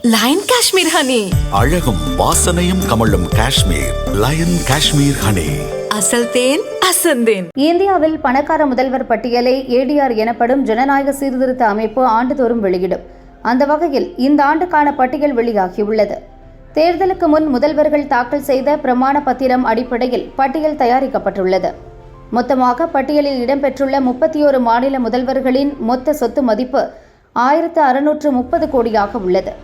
Line Kashmir honey. அழகும் வாசனையும் கமழும் காஷ்மீர் லயன் காஷ்மீர் ஹனி. அசல் தேன் அசந்தேன். இந்தியாவில் பணக்கார முதல்வர் பட்டியலை ஏடிஆர் எனப்படும் ஜனநாயக சீர்திருத்த அமைப்பு ஆண்டுதோறும் வெளியிடும். அந்த வகையில் இந்த ஆண்டுக்கான பட்டியல் வெளியாகியுள்ளது. தேர்தலுக்கு முன் முதல்வர்கள் தாக்கல் செய்த பிரமாண பத்திரம் அடிப்படையில் பட்டியல் தயாரிக்கப்பட்டுள்ளது. மொத்தமாக பட்டியலில் இடம்பெற்றுள்ள 31 மாநில முதல்வர்களின் மொத்த சொத்து மதிப்பு 1630 கோடியாக உள்ளது.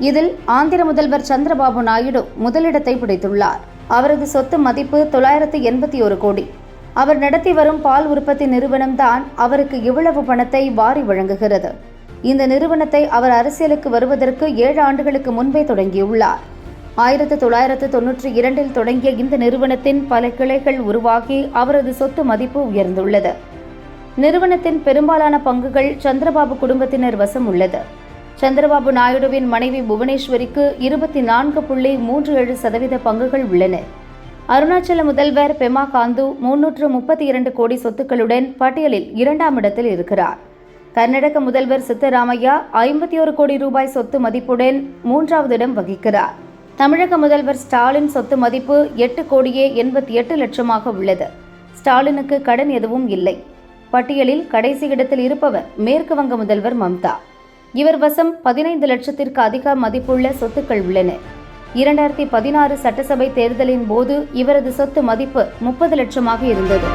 இதில் ஆந்திர முதல்வர் சந்திரபாபு நாயுடு முதலிடத்தை பிடித்துள்ளார். அவரது சொத்து மதிப்பு 981 கோடி. அவர் நடத்தி வரும் பால் உற்பத்தி நிறுவனம்தான் அவருக்கு இவ்வளவு பணத்தை வாரி வழங்குகிறது. இந்த நிறுவனத்தை அவர் அரசியலுக்கு வருவதற்கு 7 ஆண்டுகளுக்கு முன்பே தொடங்கியுள்ளார். 1992 தொடங்கிய இந்த நிறுவனத்தின் பல கிளைகள் உருவாகி அவரது சொத்து மதிப்பு உயர்ந்துள்ளது. நிறுவனத்தின் பெரும்பாலான பங்குகள் சந்திரபாபு குடும்பத்தினர் வசம் உள்ளது. சந்திரபாபு நாயுடுவின் மனைவி புவனேஸ்வரிக்கு 24.37% பங்குகள் உள்ளன. அருணாச்சல முதல்வர் பெமா காந்து 332 கோடி சொத்துக்களுடன் பட்டியலில் 2ஆம் இடத்தில் இருக்கிறார். கர்நாடக முதல்வர் சித்தராமையா 51 கோடி ரூபாய் சொத்து மதிப்புடன் 3வது இடம் வகிக்கிறார். தமிழக முதல்வர் ஸ்டாலின் சொத்து மதிப்பு 8,88 லட்சமாக உள்ளது. ஸ்டாலினுக்கு கடன் எதுவும் இல்லை. பட்டியலில் கடைசி இடத்தில் இருப்பவர் மேற்கு வங்க முதல்வர் மம்தா. இவர் வசம் 15 லட்சத்திற்கு அதிக மதிப்புள்ள சொத்துக்கள் உள்ளன. 2016 சட்டசபை தேர்தலின் போது இவரது சொத்து மதிப்பு 30 லட்சமாக இருந்தது.